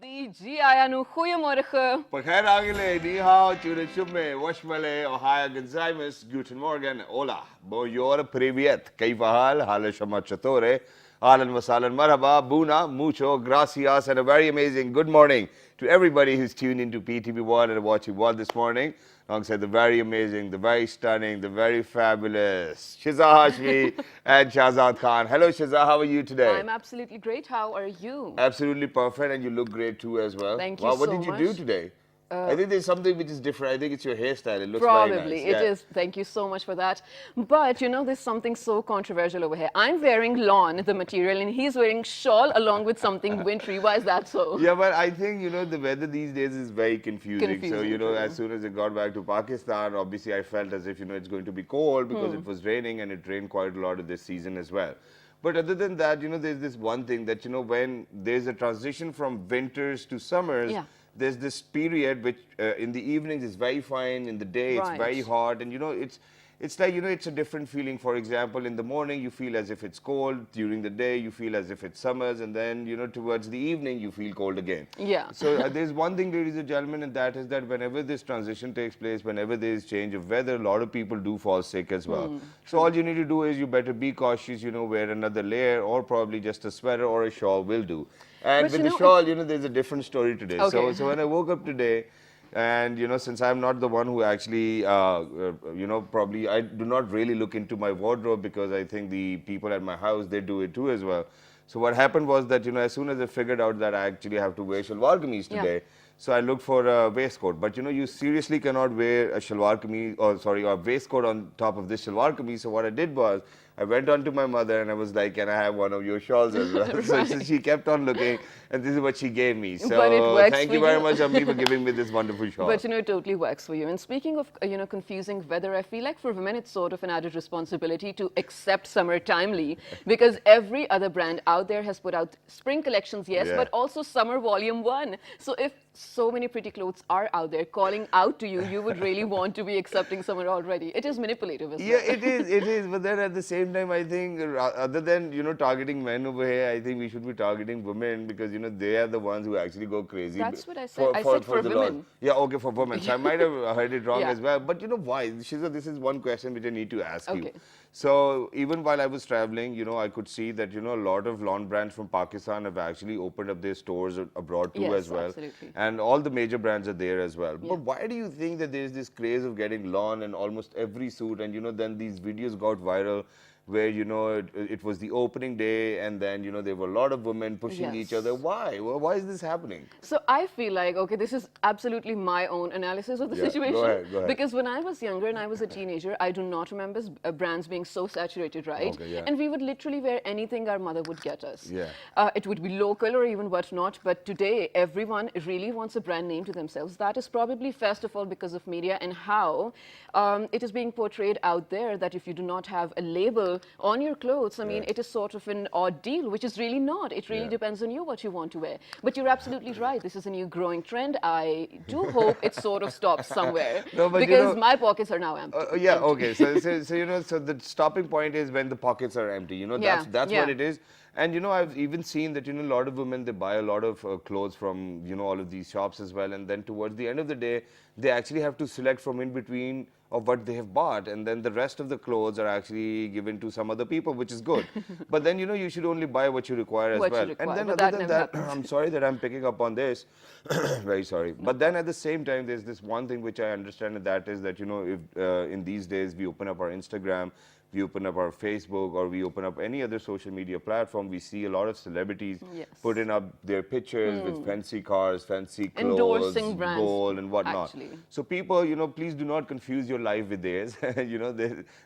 Goedemorgen. Pagkairangile, ni hao, tjure chumme, washmale, ohaya genzaimus, guten morgen, hola, bonjour, привет, kaifa hal, hale shamachatore, ahlan wasalan, marhaba, buna, mucho, gracias, and a very amazing good morning to everybody who's tuned into PTV World and watching World this morning. Alongside the very amazing, the very stunning, the very fabulous Shiza Hashmi and Shahzad Khan. Hello Shiza, how are you today? I'm absolutely great. How are you? Absolutely perfect, and you look great too as well. Thank you Wow, what so did you do much. today? I think there's something which is different. I think it's your hairstyle. It looks very Probably. nice. It Yeah. is. Thank you so much for that. But you know, there's something so controversial over here. I'm wearing lawn, the material, and he's wearing shawl along with something wintry. Why is that so? Yeah, but I think, the weather these days is very confusing. So, Confusing, true. as soon as I got back to Pakistan, obviously I felt as if, it's going to be cold because it was raining and it rained quite a lot of this season as well. But other than that, there's this one thing that, when there's a transition from winters to summers, Yeah. there's this period which in the evenings is very fine, in the day it's very Right. hot, and it's like it's a different feeling. For example, in the morning you feel as if it's cold, during the day you feel as if it's summers, and then towards the evening you feel cold again. Yeah. So there's one thing, ladies and gentlemen, and that is that whenever this transition takes place, whenever there is change of weather, a lot of people do fall sick as well. So all you need to do is you better be cautious, wear another layer or probably just a sweater or a shawl will do. And But with you the know, shawl, there's a different story today. Okay. So when I woke up today, and since I'm not the one who actually, probably I do not really look into my wardrobe because I think the people at my house, they do it too as well. So what happened was that, as soon as I figured out that I actually have to wear shalwar kameez Yeah. today, so I looked for a waistcoat. But you seriously cannot wear a shalwar kameez, or sorry, a waistcoat on top of this shalwar kameez. So what I did was, I went on to my mother and I was like, can I have one of your shawls as well? So she kept on looking, and this is what she gave me. So But it works thank for you very you. much, Ammi, for giving me this wonderful shawl. But it totally works for you. And speaking of, confusing weather, I feel like for women it's sort of an added responsibility to accept summer timely because every other brand out there has put out spring collections, yes, Yeah. but also summer volume 1. So if so many pretty clothes are out there calling out to you, you would really want to be accepting summer already. It is manipulative as Yeah, well. it is. But then at the same time, I think other than targeting men over here, I think we should be targeting women because they are the ones who actually go crazy. That's what I said. I said for the laws. women. Yeah, okay, for women. So I might have heard it wrong Yeah. as well. But why? Shiza, this is one question which I need to ask you. Okay. So even while I was traveling, I could see that a lot of lawn brands from Pakistan have actually opened up their stores abroad too Yes, as well. absolutely. And all the major brands are there as well. Yeah. But why do you think that there's this craze of getting lawn in almost every suit? And then these videos got viral where it was the opening day, and then there were a lot of women pushing each Yes. other. Why? Why is this happening? So I feel like, okay, this is absolutely my own analysis of the Yeah, go situation. ahead, go ahead. Because when I was younger and I was a teenager, I do not remember brands being so saturated, right? Okay, yeah. And we would literally wear anything our mother would get us. Yeah. It would be local or even whatnot, but today everyone really wants a brand name to themselves. That is probably first of all because of media and how it is being portrayed out there that if you do not have a label on your clothes, I mean, Yeah. it is sort of an odd deal, which is really not. It really Yeah. depends on you what you want to wear. But you're absolutely right. This is a new growing trend. I do hope it sort of stops somewhere No, but because my pockets are now empty. Yeah, empty. okay. So the stopping point is when the pockets are empty. Yeah, That's yeah. what it is. And I've even seen that a lot of women, they buy a lot of clothes from all of these shops as well, and then towards the end of the day, they actually have to select from in between of what they have bought, and then the rest of the clothes are actually given to some other people, which is good. But then you should only buy what you require as What you well. require, And then but other that than never that, happens. I'm sorry that I'm picking up on this. Very sorry. But then at the same time, there's this one thing which I understand, and that is that if in these days we open up our Instagram, we open up our Facebook, or we open up any other social media platform, we see a lot of celebrities Yes. putting up their pictures with fancy cars, fancy clothes, Endorsing brands, gold and whatnot. actually. So people, please do not confuse your life with theirs.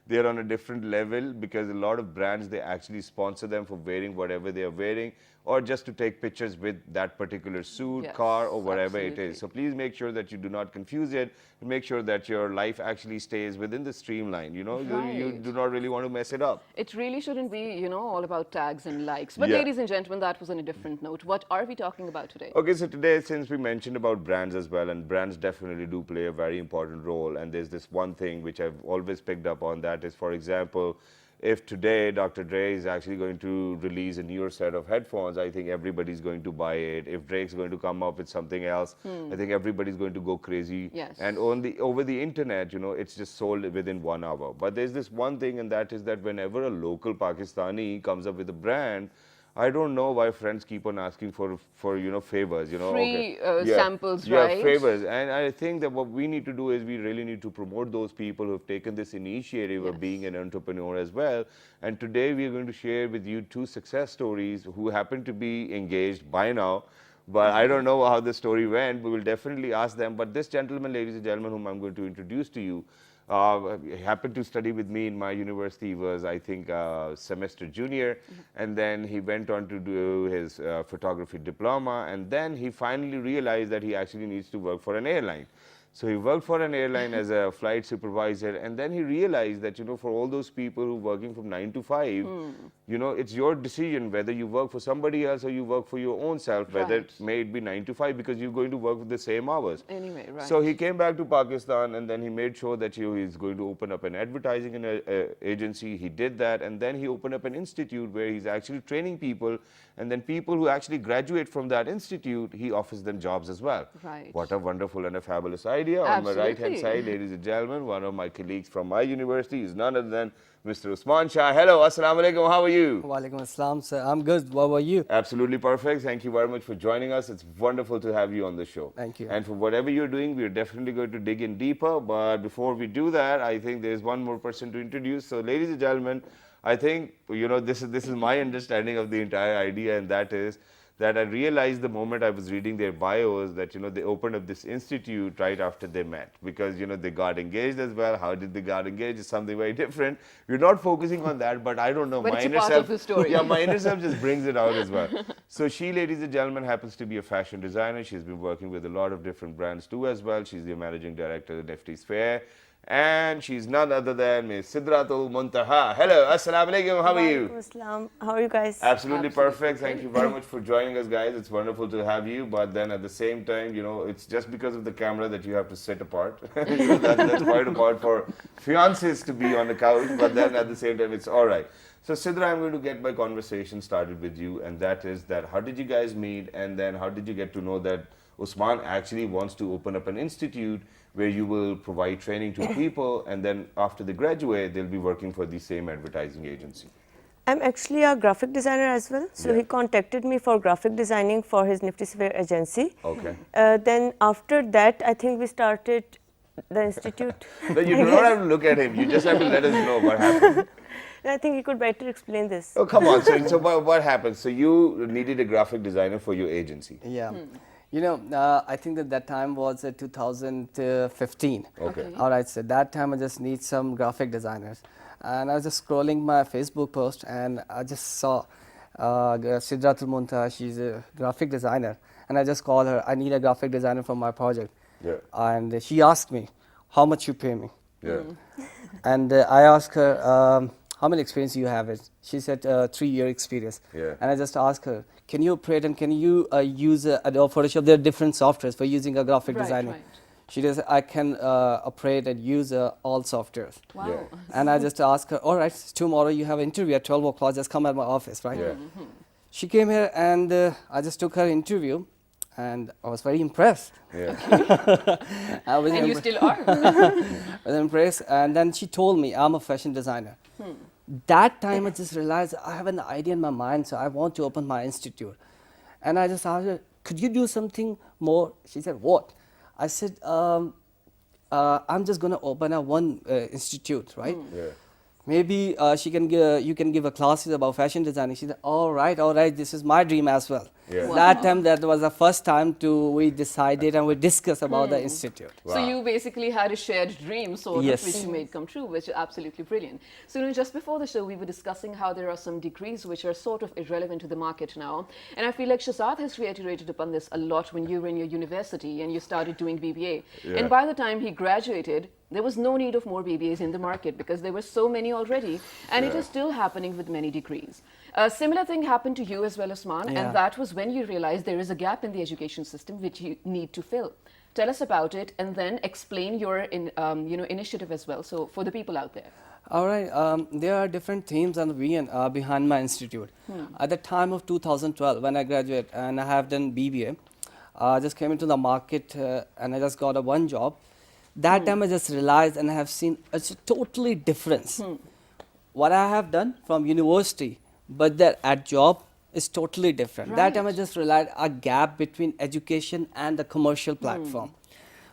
They're on a different level because a lot of brands, they actually sponsor them for wearing whatever they are wearing, or just to take pictures with that particular suit, Yes, car, or whatever it absolutely. is. So please make sure that you do not confuse it. Make sure that your life actually stays within the streamline. You Right. do not really want to mess it up. It really shouldn't be, all about tags and likes. But Yeah. ladies and gentlemen, that was on a different note. What are we talking about today? Okay, so today, since we mentioned about brands as well, and brands definitely do play a very important role, and there's this one thing which I've always picked up on, that is, for example, if today Dr. Dre is actually going to release a newer set of headphones, I think everybody's going to buy it. If Drake's going to come up with something else, I think everybody's going to go crazy. Yes. And over the internet, it's just sold within 1 hour. But there's this one thing, and that is that whenever a local Pakistani comes up with a brand, I don't know why friends keep on asking for favors, Free okay. samples, yeah, right? favors. And I think that what we need to do is we really need to promote those people who have taken this initiative of being an entrepreneur as well. And today we are going to share with you 2 success stories who happen to be engaged by now. But I don't know how the story went. We will definitely ask them. But this gentleman, ladies and gentlemen, whom I'm going to introduce to you, happened to study with me in my university. He was, I think, semester junior, and then he went on to do his photography diploma, and then he finally realized that he actually needs to work for an airline. So he worked for an airline as a flight supervisor, and then he realized that, for all those people who are working from 9 to 5, it's your decision whether you work for somebody else or you work for your own self, whether it may be 9 to 5, because you're going to work with the same hours. Anyway, right. So he came back to Pakistan, and then he made sure that he's going to open up an advertising agency. He did that, and then he opened up an institute where he's actually training people, and then people who actually graduate from that institute, he offers them jobs as well. Right. What a wonderful and a fabulous idea. On Absolutely. my right-hand side, ladies and gentlemen, one of my colleagues from my university is none other than Mr. Usman Shah. Hello, assalamu alaikum, how are you? Walaikum assalam, sir. I'm good. What about you? Absolutely perfect. Thank you very much for joining us. It's wonderful to have you on the show. Thank you. And for whatever you're doing, we're definitely going to dig in deeper. But before we do that, I think there's one more person to introduce. So, ladies and gentlemen, I think, this is my understanding of the entire idea, and that is that I realized the moment I was reading their bios that, they opened up this institute right after they met, because, they got engaged as well. How did they got engaged is something very different. We're not focusing on that, but I don't know. But my it's a inner part self, of the story. Yeah, my inner self just brings it out as well. So she, ladies and gentlemen, happens to be a fashion designer. She's been working with a lot of different brands too as well. She's the managing director of Nifty's Fair. And she's none other than Ms. Sidratul Muntaha. Hello, assalamu alaikum, how are you? Assalam. How are you guys? Absolutely perfect. Thank you very much for joining us, guys. It's wonderful to have you. But then at the same time, it's just because of the camera that you have to sit apart. That's quite apart for fiancés to be on the couch. But then at the same time, it's all right. So Sidra, I'm going to get my conversation started with you. And that is that how did you guys meet? And then how did you get to know that Usman actually wants to open up an institute where you will provide training to people, and then after they graduate, they'll be working for the same advertising agency? I'm actually a graphic designer as well. So he contacted me for graphic designing for his Nifty Sphere agency. Okay. Then after that, I think we started the institute. No, you do not have to look at him. You just have to let us know what happened. I think you could better explain this. Oh, come on. So what happened? So you needed a graphic designer for your agency. Yeah. I think that time was 2015. Okay. All right, so that time I just need some graphic designers. And I was just scrolling my Facebook post, and I just saw Sidratul Muntaha. She's a graphic designer. And I just called her. I need a graphic designer for my project. Yeah. And she asked me, how much you pay me? Yeah. And I asked her, how many experience you have it? She said 3-year experience. Yeah. And I just asked her, can you operate and can you use Adobe Photoshop? There are different softwares for using a graphic designer. Right. She says, I can operate and use all softwares. Wow. Yeah. And I just asked her, all right, tomorrow you have an interview at 12 o'clock, just come at my office, right? Yeah. She came here and I just took her interview, and I was very impressed. Yeah. I was And you still are. I was impressed. And then she told me, I'm a fashion designer. That time I just realized I have an idea in my mind, so I want to open my institute. And I just asked her, could you do something more? She said, what? I said, I'm just going to open a one institute, right? Yeah. Maybe you can give a classes about fashion designing. She said, all right, this is my dream as well. Yeah. Wow. That time, that was the first time we decided and we discussed about the institute. So you basically had a shared dream, sort Yes. of, which you made come true, which is absolutely brilliant. So just before the show, we were discussing how there are some degrees which are sort of irrelevant to the market now. And I feel like Shazad has reiterated upon this a lot when you were in your university and you started doing BBA. Yeah. And by the time he graduated, there was no need of more BBAs in the market because there were so many already. And it is still happening with many degrees. A similar thing happened to you as well, Usman, Yeah. and that was when you realized there is a gap in the education system which you need to fill. Tell us about it, and then explain your initiative as well, so for the people out there. All right, there are different themes and vision behind my institute. At the time of 2012, when I graduated and I have done BBA, I just came into the market and I just got a one job. That time I just realized and I have seen it's a totally difference. What I have done from university, but that at job is totally different. That time I Right. just realized a gap between education and the commercial platform.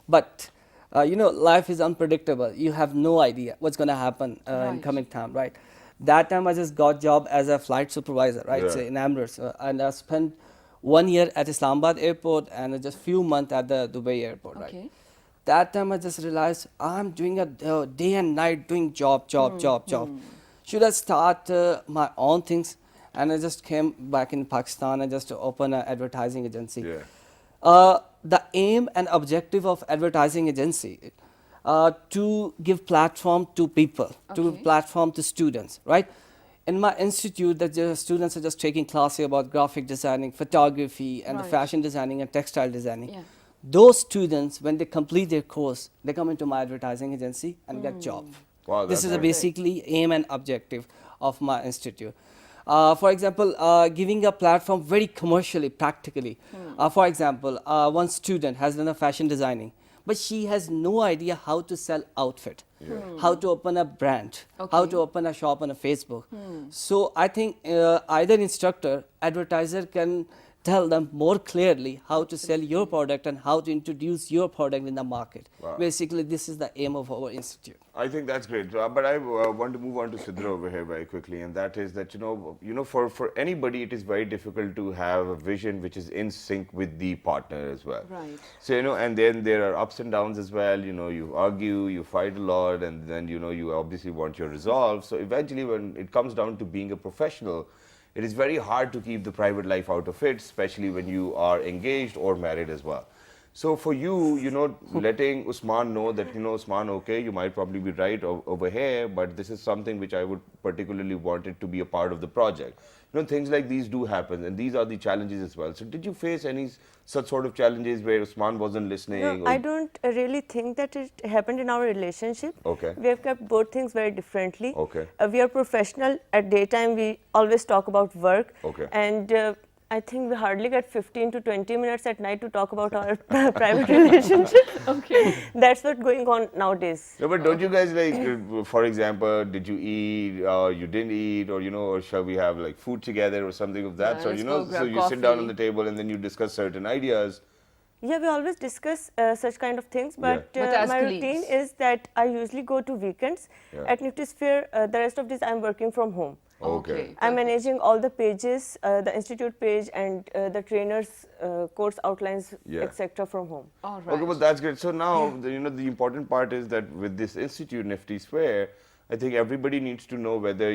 But life is unpredictable. You have no idea what's going to happen in Right. coming time, right? That time I just got job as a flight supervisor, right? Yeah. Say in Emirates, and I spent 1 year at Islamabad airport and just few months at the Dubai airport, right? Okay. That time I just realized I'm doing a day and night doing job. Should I start my own things? And I just came back in Pakistan and just to open an advertising agency. Yeah. The aim and objective of advertising agency to give platform to people, to give Okay. platform to students, right? In my institute, the students are just taking classes about graphic designing, photography, and the Right. fashion designing and textile designing. Yeah. Those students, when they complete their course, they come into my advertising agency and get job. Wow, This that's is a great. basically aim and objective of my institute. For example, giving a platform very commercially, practically. For example, one student has done a fashion designing, but she has no idea how to sell outfit, how to open a brand, how Okay. to open a shop on a Facebook. So I think either instructor, advertiser can tell them more clearly how to sell your product and how to introduce your product in the market. Wow. Basically, this is the aim of our institute. I think that's great, but I want to move on to Sidra over here very quickly, and that is that for anybody it is very difficult to have a vision which is in sync with the partner as well. Right. So and then there are ups and downs as well. You argue, you fight a lot, and then you obviously want your resolve. So eventually, when it comes down to being a professional, it is very hard to keep the private life out of it, especially when you are engaged or married as well. So for you, letting Usman know that, Usman, okay, you might probably be right over here, but this is something which I would particularly want it to be a part of the project. Things like these do happen, and these are the challenges as well. So did you face any such sort of challenges where Usman wasn't listening? No, I don't really think that it happened in our relationship. Okay. We have kept both things very differently. Okay. We are professional. At daytime, we always talk about work. Okay. And I think we hardly get 15 to 20 minutes at night to talk about our private relationship. Okay. That's what's going on nowadays. No, but don't you guys for example, did you eat, you didn't eat, or or shall we have like food together or something of that Yeah, sort? let's go So grab you sit down on coffee. the table and then you discuss certain ideas. Yeah, we always discuss such kind of things, but, But as my colleagues. routine is that I usually go to weekends. Yeah. At Niftysphere, the rest of this I'm working from home. Okay. I'm managing all the pages, the institute page and the trainers' course outlines, Yeah. etc. from home. All right. Okay, but that's great. So now, the important part is that with this institute, Nifty Sphere, I think everybody needs to know whether,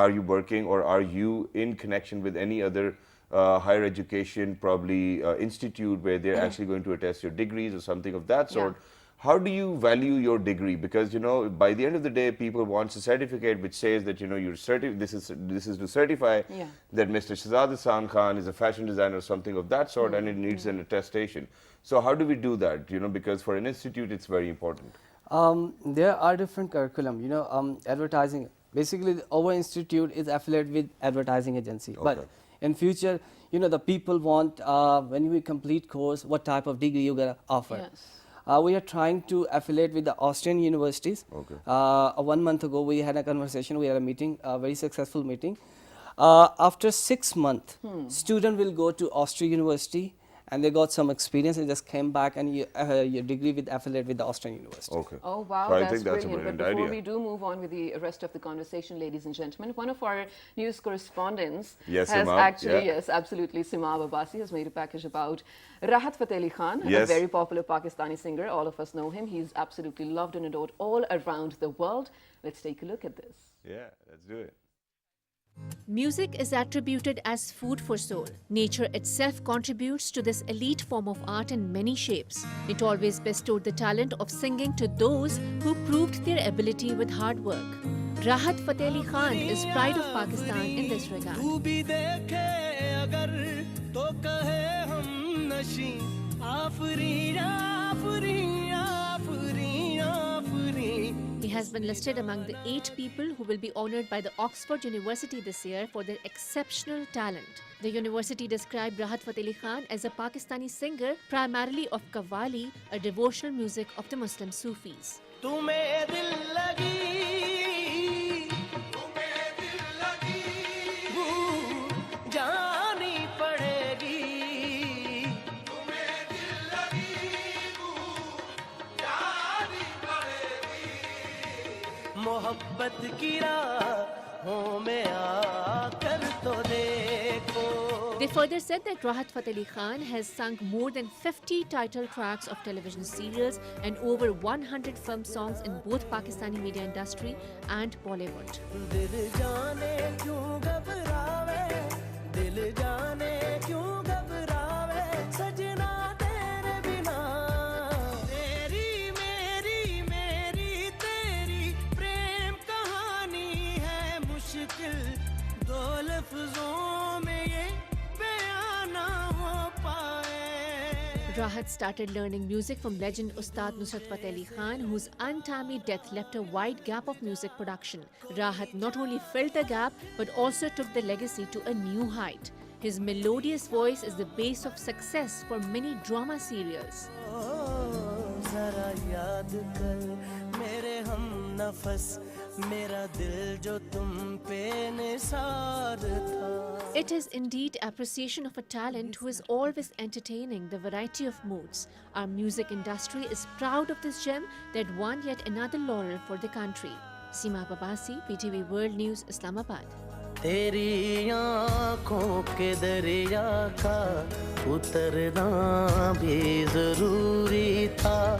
are you working or are you in connection with any other higher education, probably institute where they're actually going to attest your degrees or something of that sort. Yeah. How do you value your degree? Because by the end of the day, people want a certificate which says that this is to certify Yeah. that Mr. Shahzad Hassan Khan is a fashion designer or something of that sort, and it needs an attestation. So how do we do that? Because for an institute, it's very important. There are different curriculum, advertising. Basically, our institute is affiliated with advertising agency. But Okay. in future, the people want, when we complete course, what type of degree you're going to offer. Yes. We are trying to affiliate with the Austrian universities. Okay. 1 month ago, we had a conversation, we had a meeting, a very successful meeting. After 6 months, student will go to Austrian university and they got some experience and just came back and your degree with affiliate with the Austrian university. Okay. Oh, wow, So I that's think that's a brilliant. brilliant But before idea. we do move on with the rest of the conversation, ladies and gentlemen, one of our news correspondents Yes, has Simab, actually, yeah. yes, absolutely, Simab Abbasi has made a package about Rahat Fateh Ali Khan, a Yes. very popular Pakistani singer. All of us know him. He's absolutely loved and adored all around the world. Let's take a look at this. Yeah, let's do it. Music is attributed as food for soul. Nature itself contributes to this elite form of art in many shapes. It always bestowed the talent of singing to those who proved their ability with hard work. Rahat Fateh Ali Khan is pride of Pakistan in this regard. तू भी देखे अगर तो कहे हम नशी आफरी आफरी आफरी आफरी He has been listed among the 8 people who will be honored by the Oxford University this year for their exceptional talent. The university described Rahat Fateh Ali Khan as a Pakistani singer, primarily of Qawwali, a devotional music of the Muslim Sufis. तुम्हें दिल लगी भूल जानी पड़ेगी मोहब्बत की राहों में आकर तो देखो. They further said that Rahat Fateh Ali Khan has sung more than 50 title tracks of television serials and over 100 film songs in both Pakistani media industry and Bollywood. दिल जाने क्यों घबरावे दिल जाने क्यों घबरावे सजना तेरे बिना तेरी मेरी तेरी प्रेम कहानी है मुश्किल दो लफ्जों में ये बयां ना हो पाए. Rahat started learning music from legend Ustad Nusrat Fateh Ali Khan, whose untimely death left a wide gap of music production. Rahat not only filled the gap, but also took the legacy to a new height. His melodious voice is the base of success for many drama serials. जरा याद कर मेरे हम नफस मेरा दिल जो तुम पे निसार था. It is indeed appreciation of a talent who is always entertaining the variety of moods. Our music industry is proud of this gem that won yet another laurel for the country. Seema Babasi, PTV World News, Islamabad. तेरी आँखों के दरिया का उतरना भी जरूरी था.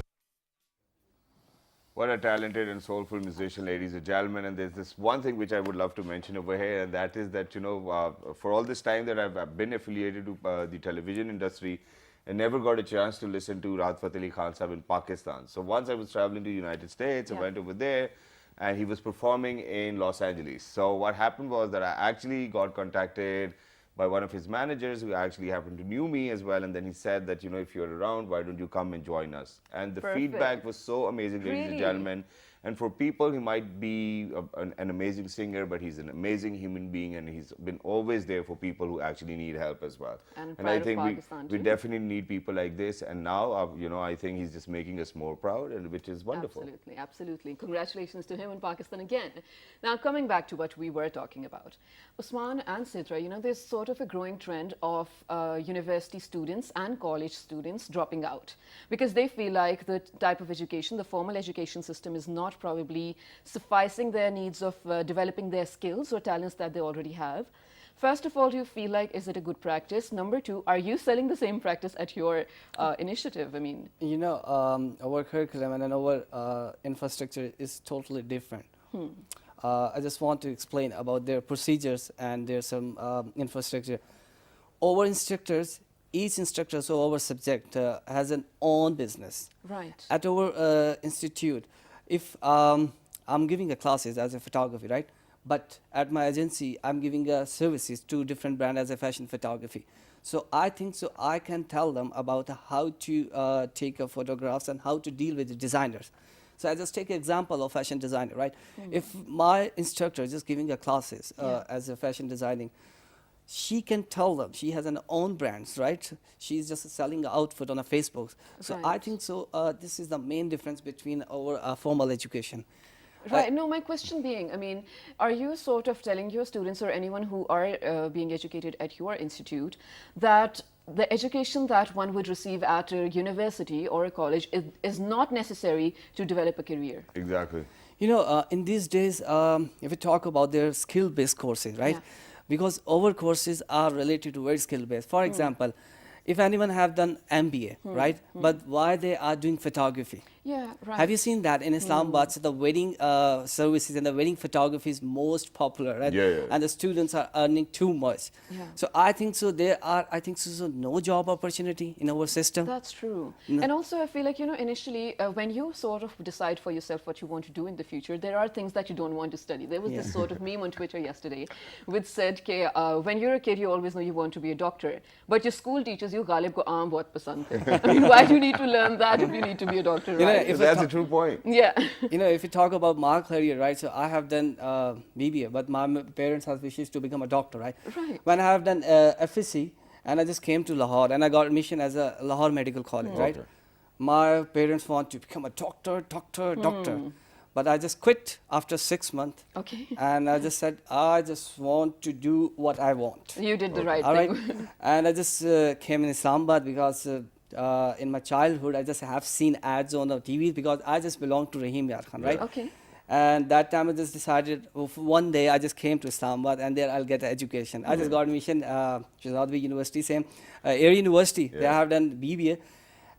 What a talented and soulful musician, ladies and gentlemen. And there's this one thing which I would love to mention over here, and that is that, for all this time that I've been affiliated to the television industry, I never got a chance to listen to Rahat Fateh Ali Khan Sahib in Pakistan. So once I was traveling to the United States, I went over there, and he was performing in Los Angeles. So what happened was that I actually got contacted by one of his managers who actually happened to knew me as well, and then he said that, if you're around, why don't you come and join us? And the feedback was so amazing, ladies and gentlemen. And for people, he might be an amazing singer, but he's an amazing human being, and he's been always there for people who actually need help as well. And I think Pakistan we too. definitely need people like this. And now, I think he's just making us more proud, and which is wonderful. Absolutely, absolutely. Congratulations to him in Pakistan again. Now, coming back to what we were talking about, Usman and Sidra, there's sort of a growing trend of university students and college students dropping out because they feel like the type of education, the formal education system, is not probably sufficing their needs of developing their skills or talents that they already have. First of all, do you feel like, is it a good practice? Number two, are you selling the same practice at your initiative? I mean, our curriculum and our infrastructure is totally different. I just want to explain about their procedures and there's some infrastructure. Our instructors, each instructor, so our subject has an own business. right. At our institute, if I'm giving a classes as a photography, right? But at my agency, I'm giving services to different brands as a fashion photography. So I think so I can tell them about how to take photographs and how to deal with the designers. So I just take an example of fashion designer, right? If my instructor is just giving a classes as a fashion designing, she can tell them she has an own brands, right? She's just selling outfit on a Facebook. So I Right. think so. This is the main difference between our formal education. Right. No, my question being, I mean, are you sort of telling your students or anyone who are being educated at your institute that the education that one would receive at a university or a college is not necessary to develop a career? Exactly. In these days, if we talk about their skill-based courses, right? Yeah. Because our courses are related to very skill-based. For example, if anyone have done MBA, right? But why they are doing photography? Yeah, right. Have you seen that in Islamabad? So the wedding services and the wedding photography is most popular, right? Yeah, yeah. And the students are earning too much. Yeah. So I think so. There are, so no job opportunity in our system. That's true. And also, I feel like, initially, when you sort of decide for yourself what you want to do in the future, there are things that you don't want to study. There was this sort of meme on Twitter yesterday which said, when you're a kid, you always know you want to be a doctor. But your school teaches you, Ghalib ko aam bahut pasand hai. I mean, why do you need to learn that if you need to be a doctor, right? right? if That's a true point. Yeah. you know, if you talk about my career, right? So I have done BBA, but my parents have wishes to become a doctor, right? Right. When I have done FSC, and I just came to Lahore, and I got admission as a Lahore Medical College, right? Okay. My parents want to become a doctor, doctor, but I just quit after 6 months. Okay. And I just said, I just want to do what I want. You did the right All right. thing. And I just came in Islamabad because in my childhood I just have seen ads on the TV because I just belong to Rahim Yar Khan, right? Okay. And that time I just decided one day I just came to Islamabad and there I'll get an education. I just got admission Shahzadbi University, same Air University. They have done BBA.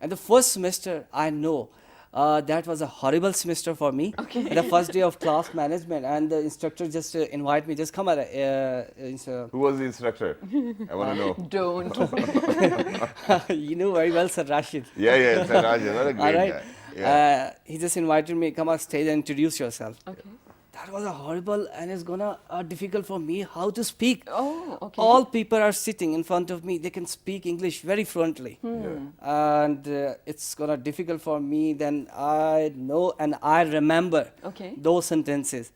And the first semester I know that was a horrible semester for me. Okay. The first day of class management and the instructor just invite me, just come at Who was the instructor? I want to know. Don't. you know very well, Sir Rashid. Yeah, Sir Rajan, what a great All right. guy. Yeah. He just invited me, come on stage and introduce yourself. Okay. That was a horrible and it's gonna difficult for me how to speak. Oh, okay. All people are sitting in front of me. They can speak English very fluently, and it's gonna difficult for me. Then I know and I remember Okay. those sentences.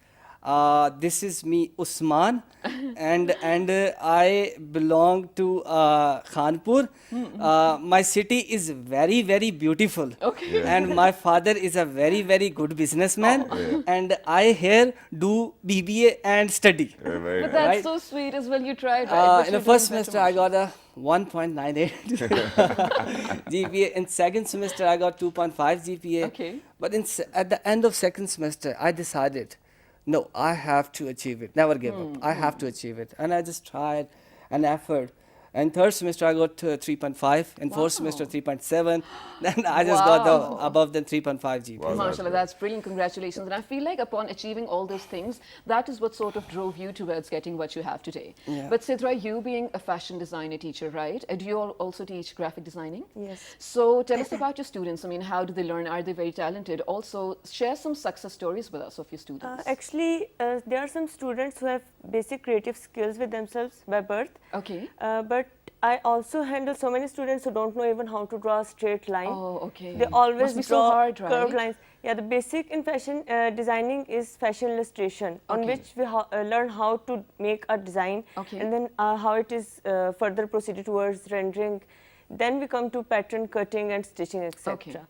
This is me, Usman, and I belong to Khanpur. My city is very beautiful. Okay. And my father is a very good businessman, and I here do BBA and study. Very But nice. that's Right. so sweet as well. You tried, right? But In you the first didn't get semester, I got a 1.98 GPA. In second semester, I got 2.5 GPA. Okay. But at the end of second semester, I decided, no, I have to achieve it. Never give up. I have to achieve it. And I just tried an effort. And third semester, I got 3.5. In fourth semester, 3.7. Then I just got the Wow. above than 3.5 GPA. Wow. Mashallah, that's brilliant. Congratulations. And I feel like upon achieving all those things, that is what sort of drove you towards getting what you have today. Yeah. But Sidra, you being a fashion designer teacher, right? Do you also teach graphic designing? Yes. So tell us about your students. I mean, how do they learn? Are they very talented? Also, share some success stories with us of your students. Actually, there are some students who have basic creative skills with themselves by birth. Okay. But I also handle so many students who don't know even how to draw a straight line. Oh, okay. They always Must be so draw hard, right? curved lines. Yeah, the basic in fashion designing is fashion illustration, on Okay. which we learn how to make a design, Okay. and then how it is further proceeded towards rendering. Then we come to pattern cutting and stitching, etc. Okay.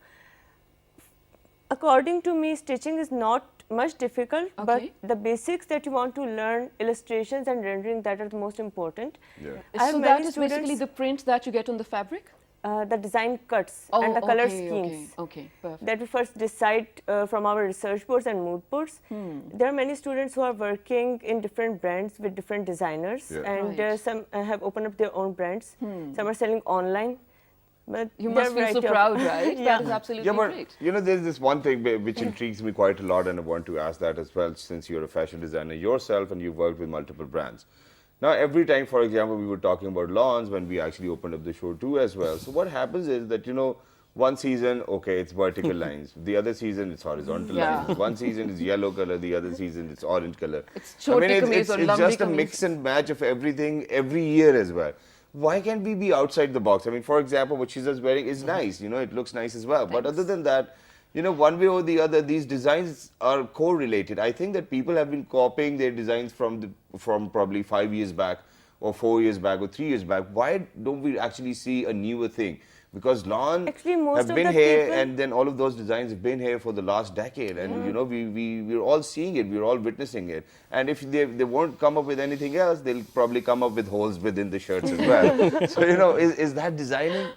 According to me, stitching is not much difficult, but Okay. the basics that you want to learn, illustrations and rendering, that are the most important. Yeah. I have So many that is basically students- the print that you get on the fabric? The design cuts Oh, and the color okay, schemes. Okay, perfect. That we first decide from our research boards and mood boards. There are many students who are working in different brands with different designers, Yeah. and Right. some have opened up their own brands. Some are selling online. But You there are must feel so variety of- proud, right? Yeah. That is absolutely Yeah, but great. you know, there's this one thing which intrigues me quite a lot, and I want to ask that as well, since you're a fashion designer yourself and you've worked with multiple brands. Now, every time, for example, we were talking about lawns when we actually opened up the show too as well. So what happens is that, you know, one season, okay, it's vertical lines. The other season, it's horizontal Yeah. lines. One season is yellow color. The other season, it's orange color. It's choti kameez it's or lambi just a kameez. mix and match of everything every year as well. Why can't we be outside the box? I mean, for example, what she's just wearing is nice. You know, it looks nice as well. But other than that, you know, one way or the other, these designs are correlated. I think that people have been copying their designs from probably 5 years back, or 4 years back, or 3 years back. Why don't we actually see a newer thing? Because lawn Actually, most have of been the here, people- and then all of those designs have been here for the last decade, and you know, we're all seeing it, we're all witnessing it. And if they won't come up with anything else, they'll probably come up with holes within the shirts as well. So, you know, is that designing?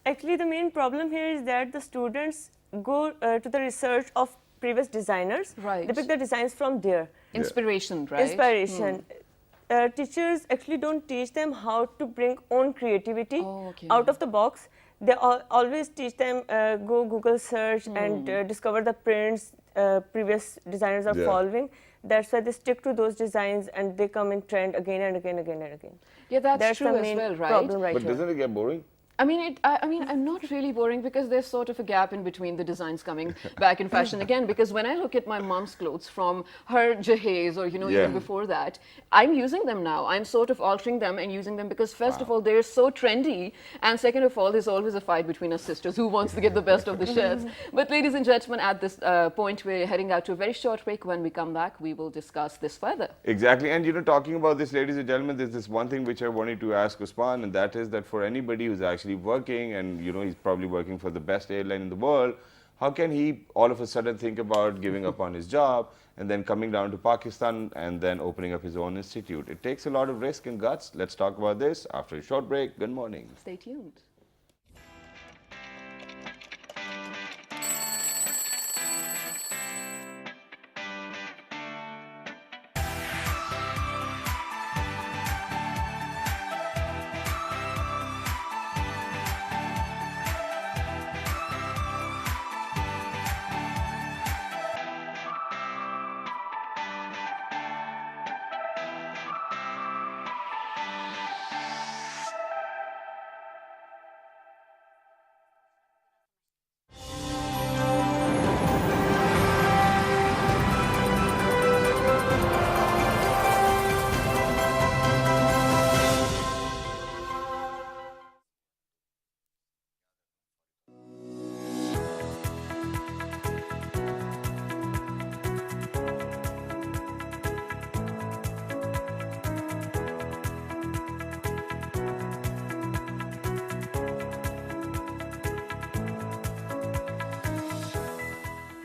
Actually, the main problem here is that the students go to the research of previous designers. Right. They pick the designs from there. Inspiration, right? Inspiration. Teachers actually don't teach them how to bring own creativity Oh, okay. out of the box. They always teach them go Google search and discover the prints previous designers are Yeah. following. That's why they stick to those designs and they come in trend again and again. Yeah, that's That's true the as main well, right? problem right But here. doesn't it get boring? I'm not really worrying because there's sort of a gap in between the designs coming back in fashion again. Because when I look at my mom's clothes from her jahez or Yeah. even before that, I'm using them now. I'm sort of altering them and using them because first of all they're so trendy, and second of all there's always a fight between us sisters who wants to get the best of the shares. But ladies and gentlemen, at this point we're heading out to a very short break. When we come back, we will discuss this further. Exactly. And talking about this, ladies and gentlemen, there's this one thing which I wanted to ask Usman, and that is that for anybody who's actually working and he's probably working for the best airline in the world, how can he all of a sudden think about giving up on his job and then coming down to Pakistan and then opening up his own institute? It takes a lot of risk and guts. Let's talk about this after a short break. Good morning. Stay tuned.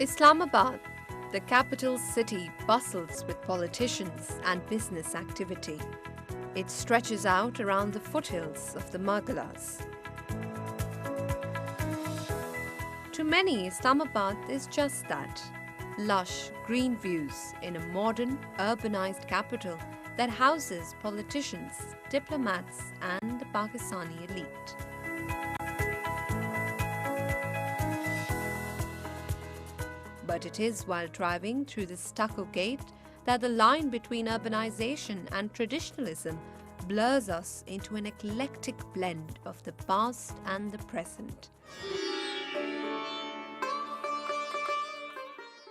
Islamabad, the capital city, bustles with politicians and business activity. It stretches out around the foothills of the Mughals. To many, Islamabad is just that, lush green views in a modern, urbanized capital that houses politicians, diplomats and the Pakistani elite. But it is while driving through the stucco gate that the line between urbanization and traditionalism blurs us into an eclectic blend of the past and the present.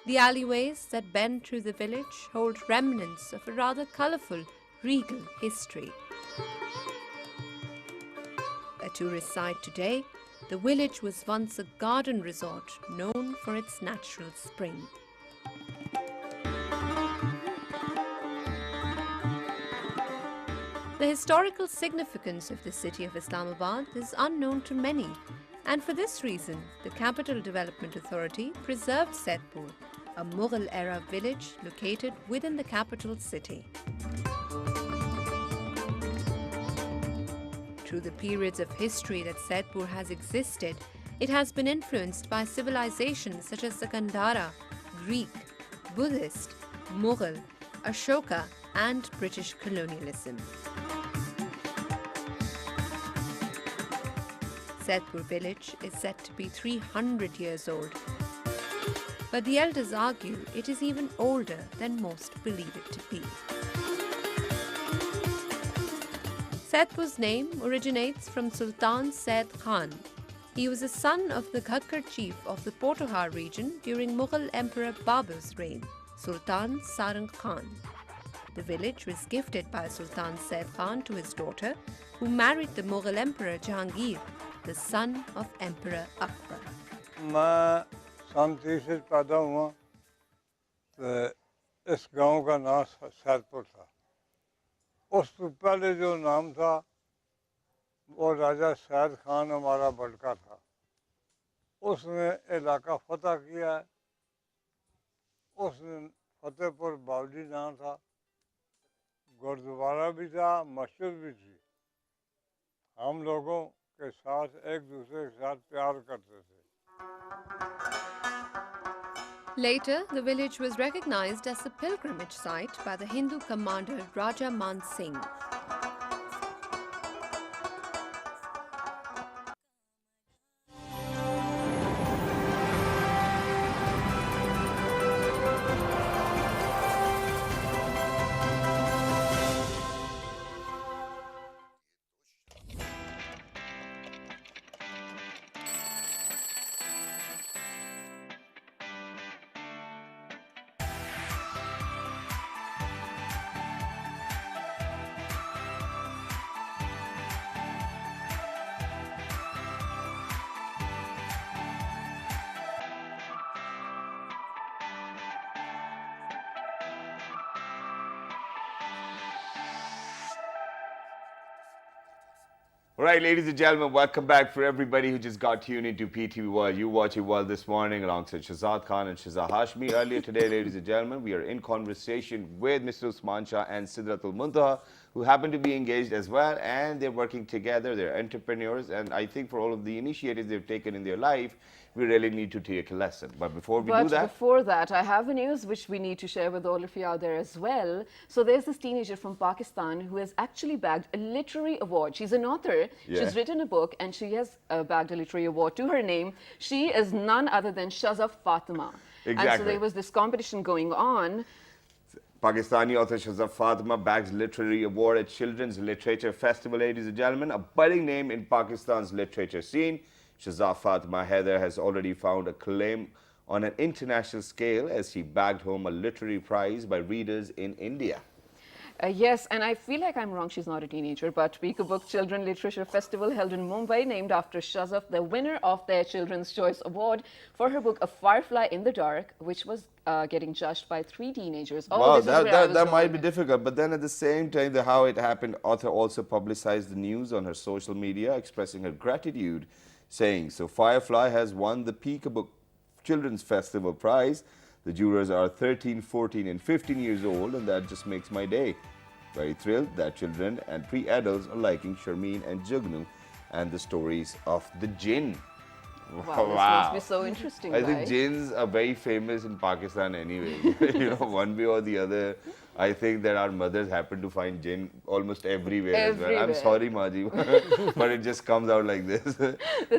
The alleyways that bend through the village hold remnants of a rather colorful, regal history. A tourist site today, the village was once a garden resort known for its natural spring. The historical significance of the city of Islamabad is unknown to many, and for this reason, the Capital Development Authority preserved Saidpur, a Mughal-era village located within the capital city. Through the periods of history that Saidpur has existed, it has been influenced by civilizations such as the Gandhara, Greek, Buddhist, Mughal, Ashoka, and British colonialism. Saidpur village is said to be 300 years old, but the elders argue it is even older than most believe it to be. Saidpur's name originates from Sultan Said Khan. He was a son of the Ghakkar chief of the Potohar region during Mughal Emperor Babur's reign, Sultan Sarang Khan. The village was gifted by Sultan Said Khan to his daughter, who married the Mughal Emperor Jahangir, the son of Emperor Akbar. मैं शांति से पैदा हुआ तो इस गांव का नाम सैदपुर था। उस पहले जो नाम था वो राजा सैद खान हमारा बड़का था। उसने इलाका फतह किया है। उसने फतेहपुर बावली नाम था, गुरुद्वारा भी था, मस्जिद भी थी। हम लोगों के साथ एक दूसरे के साथ प्यार करते थे। Later, the village was recognized as a pilgrimage site by the Hindu commander Raja Man Singh. All right, ladies and gentlemen, welcome back for everybody who just got tuned into PTV World. You watching World this morning alongside Shahzad Khan and Shahzad Hashmi. Earlier today, ladies and gentlemen, we are in conversation with Mr. Usman Shah and Sidratul Muntaha, who happen to be engaged as well, and they're working together. They're entrepreneurs, and I think for all of the initiatives they've taken in their life, we really need to take a lesson. But before we do that, before that, I have a news which we need to share with all of you out there as well. So there's this teenager from Pakistan who has actually bagged a literary award. She's an author. Yeah. She's written a book and she has bagged a literary award to her name. She is none other than Shahzad Fatima. And so Exactly. there was this competition going on. Pakistani author Shahzad Fatima bags literary award at Children's Literature Festival, ladies and gentlemen, a budding name in Pakistan's literature scene. Shahzad Fatima Heather has already found acclaim on an international scale as she bagged home a literary prize by readers in India. Yes, and I feel like I'm wrong, she's not a teenager, but Speaker Book Children Literature Festival held in Mumbai named after Shahzad, the winner of their Children's Choice Award for her book A Firefly in the Dark, which was getting judged by 3 teenagers. Oh, Wow, this is where I was that might going. be difficult. But then at the same time, how it happened, author also publicized the news on her social media, expressing her gratitude, saying, so Firefly has won the Speaker Book Children's Festival prize. The jurors are 13, 14 and 15 years old, and that just makes my day. Very thrilled that children and pre-adults are liking Sharmeen and Jugnu and the stories of the jinn. Wow, this makes me so interesting. I think right? jinns are very famous in Pakistan anyway. You know, one way or the other. I think that our mothers happen to find jinn almost everywhere as well. I'm Everywhere. sorry, Maji, but it just comes out like this.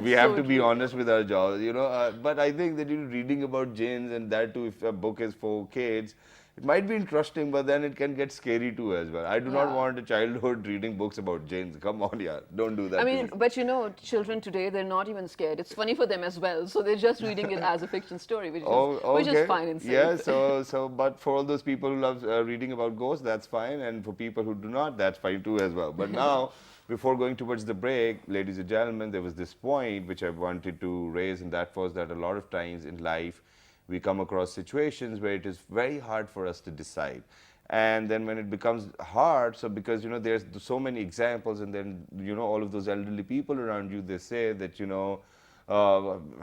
We have so to be true. honest with our jobs, you know. But I think that reading about jinns, and that too, if a book is for kids, it might be interesting, but then it can get scary too as well. I do not Yeah. want a childhood reading books about jinns. Come on, yeah, don't do that. I to mean, me. but you know, children today, they're not even scared. It's funny for them as well. So they're just reading it as a fiction story, which, which is fine and safe. Yeah, but for all those people who love reading about ghosts, that's fine. And for people who do not, that's fine too as well. But now, before going towards the break, ladies and gentlemen, there was this point which I wanted to raise, and that was that a lot of times in life, we come across situations where it is very hard for us to decide. And then when it becomes hard, so because, you know, there's so many examples, and then, you know, all of those elderly people around you, they say that, you know,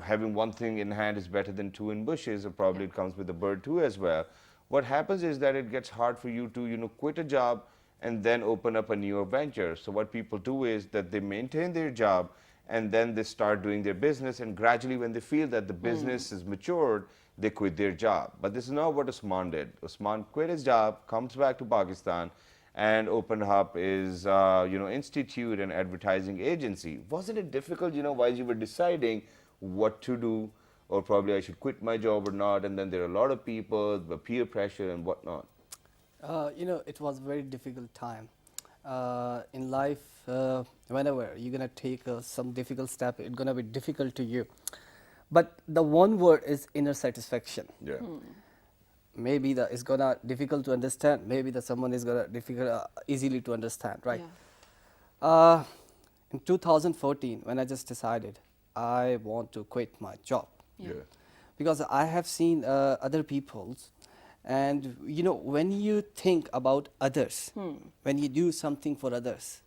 having one thing in hand is better than 2 in bushes, or probably it comes with a bird too as well. What happens is that it gets hard for you to, you know, quit a job and then open up a new venture. So what people do is that they maintain their job and then they start doing their business, and gradually when they feel that the business is matured, they quit their job. But this is not what Usman did. Usman quit his job, comes back to Pakistan, and opened up his, you know, institute and advertising agency. Wasn't it difficult, you know, while you were deciding what to do, or probably I should quit my job or not, and then there are a lot of people, the peer pressure and whatnot? You know, it was a very difficult time. In life, whenever you're going to take some difficult step, it's going to be difficult to you. But the one word is inner satisfaction. Yeah. Maybe it's going to difficult to understand. Maybe someone is going to difficult easily to understand, right? Yeah. In 2014, when I just decided I want to quit my job, Yeah. because I have seen other people's, and you know, when you think about others, when you do something for others,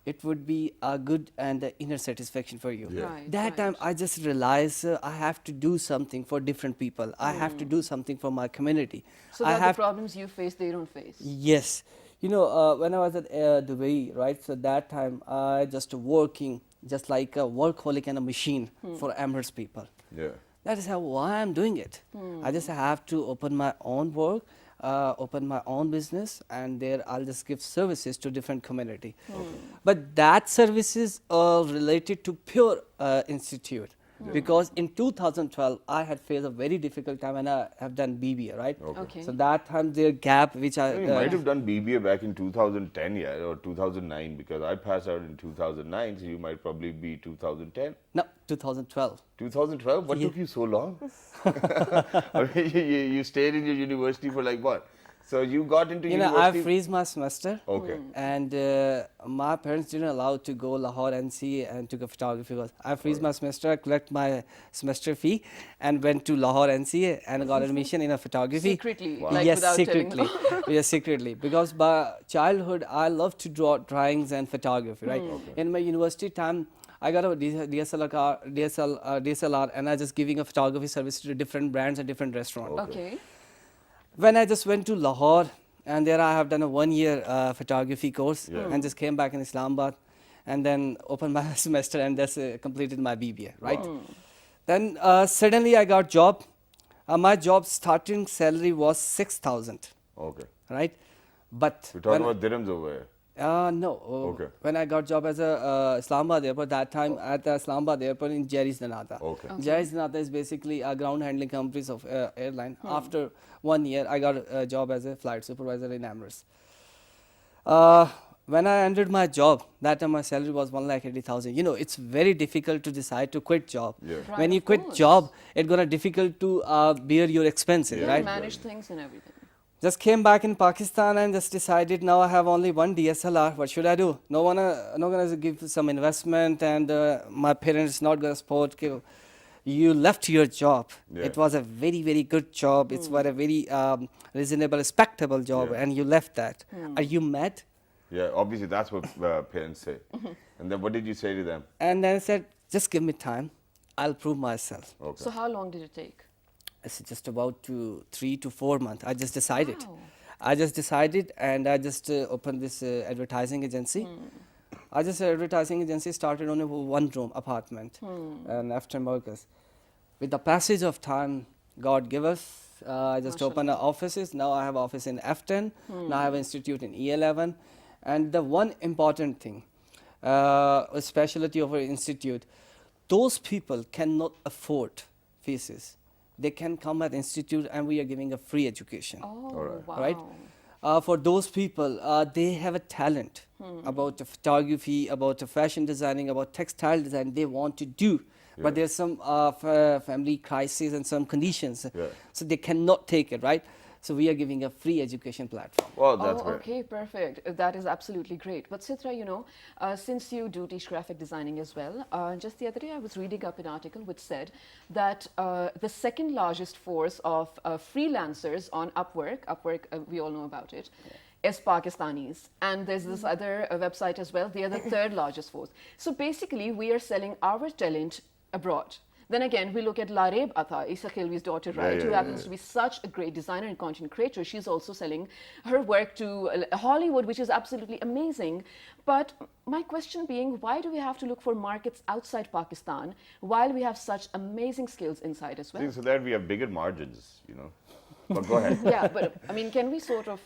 it would be a good and inner satisfaction for you. Yeah. Right, That time I just realized I have to do something for different people. I have to do something for my community. So I that have the problems you face, they don't face. Yes. You know, when I was at Dubai, right, so that time I just working just like a workaholic and a machine for Emirates people. Yeah. That is why I'm doing it. I just have to open my own work, open my own business, and there I'll just give services to different community. But that services are related to pure institute. Because in 2012, I had faced a very difficult time and I have done BBA, right? Okay. So that time there gap which I... You might have done BBA back in 2010, yeah, or 2009, because I passed out in 2009, so you might probably be 2010. No, 2012. 2012? What took you so long? I mean, you stayed in your university for like what? So you got into You know, university? I freeze my semester. Okay. And my parents didn't allow to go Lahore NC and took a photography course. I freeze my semester, I collect my semester fee, and went to Lahore NC and got admission in a photography. Secretly, like Yes, without telling secretly. Yes, secretly. Because by childhood, I loved to draw drawings and photography. Right. In my university time, I got a DSLR, and I just giving a photography service to different brands and different restaurants. Okay. When I just went to Lahore, and there I have done a 1-year photography course, Yeah. and just came back in Islamabad, and then opened my semester and just completed my BBA, right? Then suddenly I got job. My job starting salary was 6,000, Okay. right? But We're talking about dirhams over here. no. Okay. When I got job as a Islamabad airport, that time at the Islamabad airport in Jerry's Danata. Okay. Jerry's Danata is basically a ground handling companies of airline. After 1 year, I got a job as a flight supervisor in Emirates. When I ended my job, that time my salary was 1,80,000. You know, it's very difficult to decide to quit job. Yeah. Right, When you of quit course. job, it's gonna difficult to bear your expenses, Yeah, right? manage things and everything. Just came back in Pakistan and just decided now I have only one DSLR. What should I do? No one, no gonna give some investment, and my parents not gonna support. Okay, you left your job. Yeah. It was a very good job. It's was a very reasonable, respectable job, Yeah. and you left that. Are you mad? Yeah, obviously that's what parents say. And then what did you say to them? And then I said, just give me time. I'll prove myself. Okay. So how long did it take? It's just about 3 to 4 months. I just decided. Wow. I just decided, and I just opened this advertising agency. I just advertising agency started on a one-room apartment and after Marcus. With the passage of time, God gave us. I just opened offices. Now I have office in F10. Now I have institute in E11. And the one important thing, a specialty of our institute, those people cannot afford fees. They can come at institute, and we are giving a free education. Oh, wow. Right? For those people, they have a talent about the photography, about the fashion designing, about textile design they want to do. But there's some family crisis and some conditions. Yeah. So they cannot take it, right? So we are giving a free education platform. Well, that's Oh, great. okay, perfect. That is absolutely great. But Sitra, you know, since you do teach graphic designing as well, just the other day I was reading up an article which said that the second largest force of freelancers on Upwork, we all know about it, is Pakistanis. And there's this other website as well, the other third largest force. So basically, we are selling our talent abroad. Then again, we look at Lareb Atha, Isa Khilwi's daughter, right, who happens to be such a great designer and content creator. She's also selling her work to Hollywood, which is absolutely amazing. But my question being, why do we have to look for markets outside Pakistan while we have such amazing skills inside as well? So that we have bigger margins, you know. But go ahead. Yeah, but I mean, can we sort of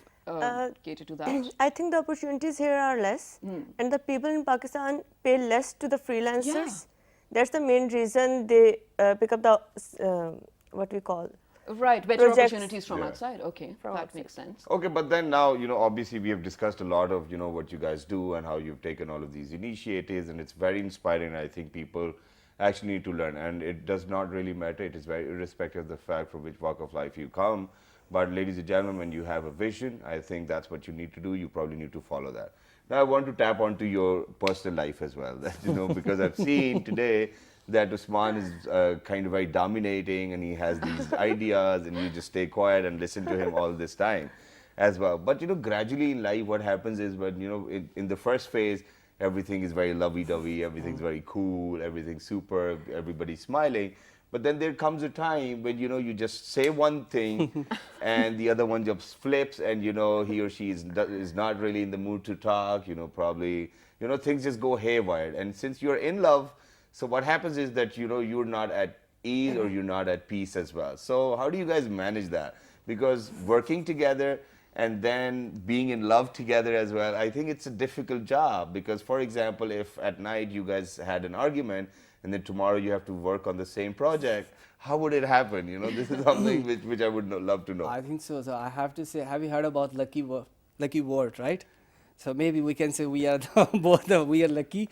cater to that? I think the opportunities here are less, and the people in Pakistan pay less to the freelancers. That's the main reason they pick up the what we call Right, better projects. opportunities from outside. Okay, that makes sense. Okay, but then now, you know, obviously we have discussed a lot of, you know, what you guys do and how you've taken all of these initiatives, and it's very inspiring. I think people actually need to learn, and it does not really matter. It is very irrespective of the fact from which walk of life you come. But ladies and gentlemen, when you have a vision, I think that's what you need to do. You probably need to follow that. Now, I want to tap onto your personal life as well, that, you know, because I've seen today that Usman is kind of very dominating, and he has these ideas, and you just stay quiet and listen to him all this time as well. But, you know, gradually in life, what happens is, when, you know, in the first phase, everything is very lovey-dovey, everything's very cool, everything's superb, everybody's smiling. But then there comes a time when, you know, you just say one thing and the other one just flips, and, you know, he or she is not really in the mood to talk, you know, probably, you know, things just go haywire. And since you're in love, so what happens is that, you know, you're not at ease or you're not at peace as well. So how do you guys manage that? Because working together and then being in love together as well, I think it's a difficult job. Because, for example, if at night you guys had an argument, and then tomorrow you have to work on the same project, how would it happen? You know, this is something which I would love to know. I think so. So I have to say, have you heard about lucky word, right? So maybe we can say we are we are lucky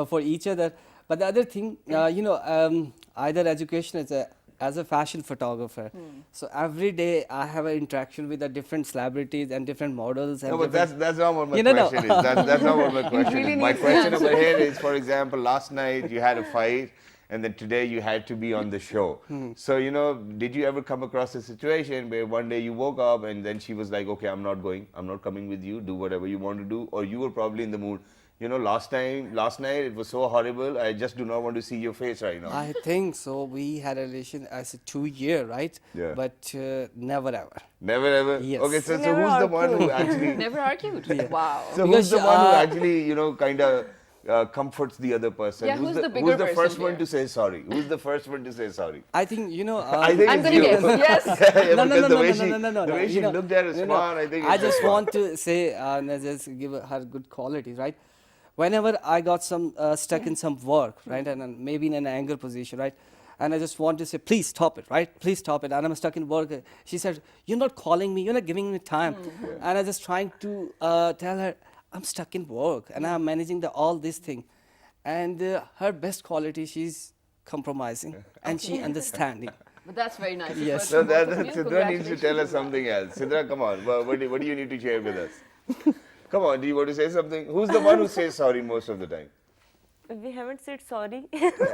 for each other. But the other thing, you know, either education is as a fashion photographer. So every day I have an interaction with the different celebrities and different models. And No, but different- that's not what my You know, no. question is. That's not what my question really is. My need question to over here is, for example, last night you had a fight, and then today you had to be on the show. So, you know, did you ever come across a situation where one day you woke up and then she was like, okay, I'm not going, I'm not coming with you, do whatever you want to do, or you were probably in the mood, you know, last night it was so horrible, I just do not want to see your face right now. I think so. We had a relation as a 2 year, right? Yeah. But never ever. Never ever? Yes. Okay, We so never who's the one who argued. actually, Never argued. Wow. so who's Because, the one who actually, you know, kind of comforts the other person? Yeah, who's the bigger who's the first person one here? to say sorry? Who's the first one to say sorry? I think, you know. I think I'm it's gonna you. guess. Yes. Yeah, No, because no, the no, way no, she, no, no, no, the no, way she you know, looked at us, you know, I think I it's just fun. want to say, just give her good qualities, right? Whenever I got some stuck in some work, right, and then maybe in an anger position, right, and I just want to say, please stop it, right? Please stop it. And I'm stuck in work. She said, you're not calling me, you're not giving me time. And I just trying to tell her, I'm stuck in work and I'm managing all this thing. And her best quality, she's compromising and she understanding. But that's very nice. Yes. So First of all, that Sidra needs to tell us something else. Sidra, come on. What do you need to share with us? Come on, do you want to say something? Who's the one who says sorry most of the time? We haven't said sorry.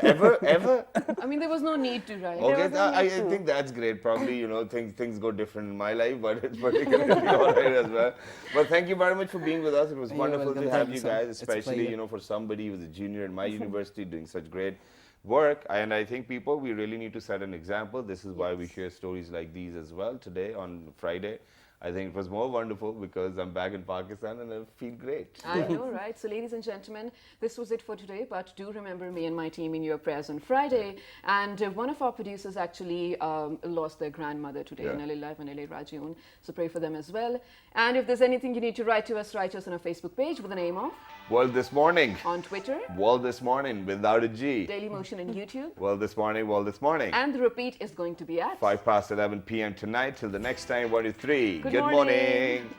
Ever? I mean, there was no need to, right? Okay, was no I need to. think that's great. Probably, you know, things go different in my life, but it's particularly all right as well. But thank you very much for being with us. It was You're wonderful welcome. to Thank have you you so guys, much. It's a especially, pleasure. you know, for somebody who's a junior in my university doing such great work. And I think people, we really need to set an example. This is why we share stories like these as well today on Friday. I think it was more wonderful because I'm back in Pakistan and I feel great. I know, right? So, ladies and gentlemen, this was it for today. But do remember me and my team in your prayers on Friday. And one of our producers actually lost their grandmother today in LA Live and LA Rajiun. So, pray for them as well. And if there's anything you need to write us on our Facebook page with the name of, World This Morning. on Twitter, World This Morning without a G. Daily Motion and YouTube. World This Morning, World This Morning. And the repeat is going to be at 5 past 11 p.m. tonight. Till the next time, 1 to 3. Good Good morning. morning.